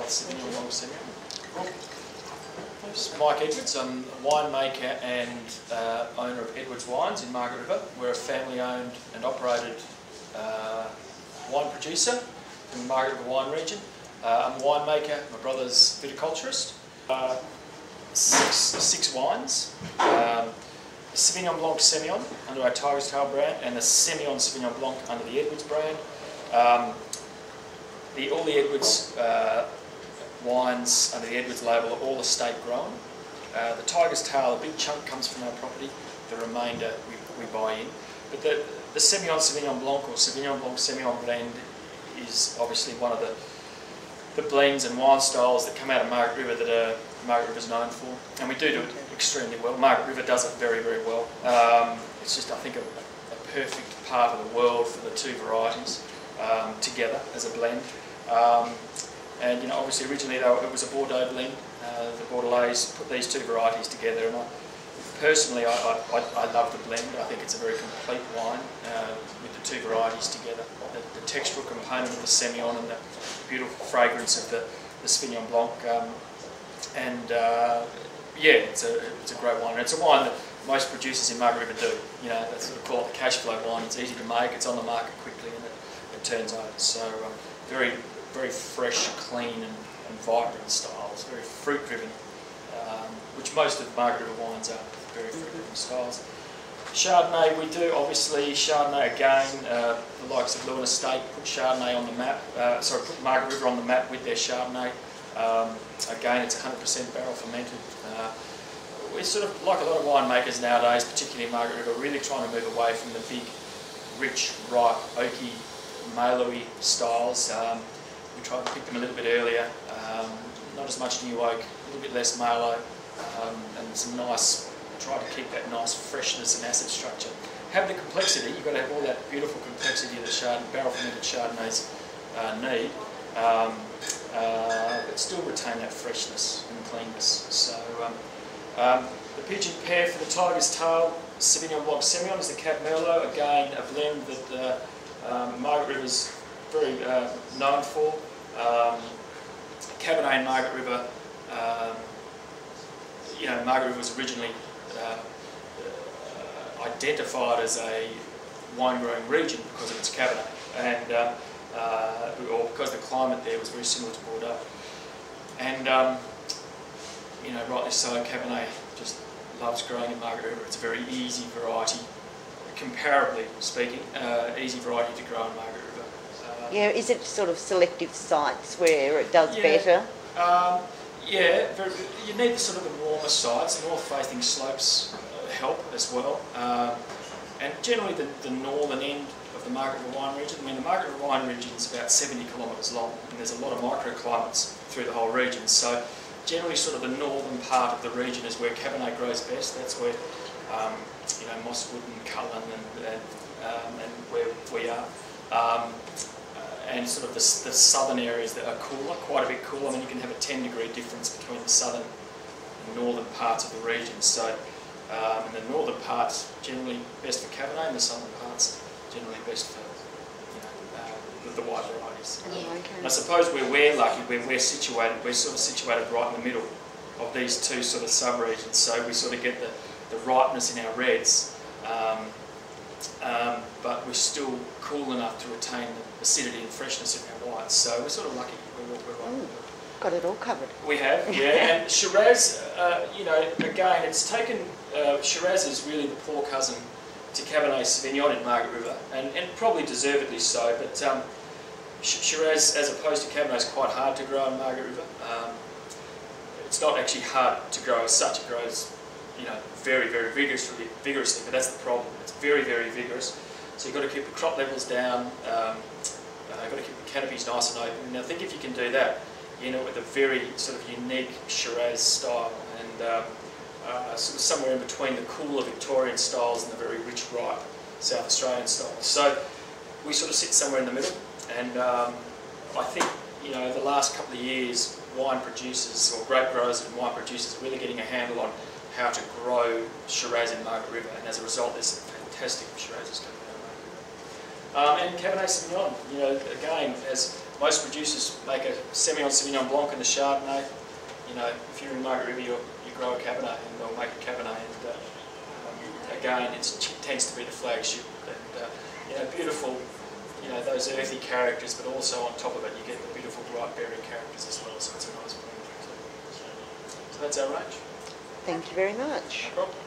Sauvignon Blanc Semillon. Mike Edwards. I'm a winemaker and owner of Edwards Wines in Margaret River. We're a family-owned and operated wine producer in the Margaret River wine region. I'm a winemaker. My brother's viticulturist. Six wines. The Sauvignon Blanc Semillon under our Tiger's Tail brand, and the Semillon Sauvignon Blanc under the Edwards brand. All the Edwards wines under the Edwards label are all estate grown. The Tiger's Tail, a big chunk comes from our property, the remainder we buy in. But the Semillon Sauvignon Blanc or Sauvignon Blanc Semillon blend is obviously one of the blends and wine styles that come out of Margaret River that Margaret River is known for. And we do it extremely well. Margaret River does it very, very well. It's just, I think, a perfect part of the world for the two varieties together as a blend. And you know, obviously originally it was a Bordeaux blend. The Bordelais put these two varieties together, and personally I love the blend. I think it's a very complete wine with the two varieties together. The textural component of the Semillon and the beautiful fragrance of the Sauvignon Blanc. Yeah, it's a great wine. And it's a wine that most producers in Margaret River do. You know, they sort of call it the cash flow wine. It's easy to make, it's on the market quickly, and it turns over. So very, very fresh, clean and vibrant styles, very fruit-driven, which most of Margaret River wines are, very fruit-driven styles. Chardonnay, we do obviously, Chardonnay again, the likes of Lewin Estate put Chardonnay on the map, put Margaret River on the map with their Chardonnay. Again, it's 100% barrel fermented. We're sort of, like a lot of winemakers nowadays, particularly in Margaret River, really trying to move away from the big, rich, ripe, oaky, malo-y styles. We try to pick them a little bit earlier, not as much new oak, a little bit less malo, and some nice, try to keep that nice freshness and acid structure. Have the complexity, you've got to have all that beautiful complexity that barrel fermented Chardonnays need, but still retain that freshness and cleanness. So the Pigeon Pear for the Tiger's Tail Sauvignon Blanc Semillon is the Cab Merlot, again a blend that Margaret River's very known for. Cabernet in Margaret River, you know, Margaret River was originally identified as a wine growing region because of its Cabernet, and or because the climate there was very similar to Bordeaux. And you know, rightly so, Cabernet just loves growing in Margaret River. It's a very easy variety, comparably speaking, easy variety to grow in Margaret River. Yeah, is it sort of selective sites where it does better? Yeah, you need the sort of the warmer sites. The north-facing slopes help as well, and generally the northern end of the Margaret River wine region. I mean, the Margaret River wine region is about 70 kilometres long, and there's a lot of microclimates through the whole region. So generally, sort of the northern part of the region is where Cabernet grows best. That's where you know, Mosswood and Cullen and where we are. And sort of the southern areas that are cooler, quite a bit cooler. I mean, you can have a 10-degree difference between the southern and northern parts of the region. So, and the northern parts generally best for Cabernet, and the southern parts generally best for, you know, the white varieties. Oh, okay. And I suppose where we're lucky, where we're situated, we're sort of situated right in the middle of these two sort of sub-regions. So we sort of get the ripeness in our reds. But we're still cool enough to retain the acidity and freshness of our whites. So we're sort of lucky. We're got it all covered. We have, yeah. And Shiraz, you know, again, it's taken, Shiraz is really the poor cousin to Cabernet Sauvignon in Margaret River, and probably deservedly so, but Shiraz, as opposed to Cabernet, is quite hard to grow in Margaret River. It's not actually hard to grow as such. It grows, you know, very, very vigorously, but that's the problem. It's very, very vigorous. So you've got to keep the crop levels down, you've got to keep the canopies nice and open. And I think if you can do that, you know, with a very sort of unique Shiraz style, and sort of somewhere in between the cooler Victorian styles and the very rich, ripe South Australian styles. So we sort of sit somewhere in the middle, and I think, you know, the last couple of years, wine producers or grape growers and wine producers are really getting a handle on how to grow Shiraz in Margaret River, and as a result, there's some fantastic Shirazes coming out of Margaret River. And Cabernet Sauvignon, you know, again, as most producers make a Semillon, Sauvignon Blanc and a Chardonnay. You know, if you're in Margaret River, you grow a Cabernet and they'll make a Cabernet. And again, it tends to be the flagship. And you know, beautiful. You know, those earthy characters, but also on top of it, you get the beautiful bright berry characters as well. So it's a nice blend too. So that's our range. Thank you very much. No problem.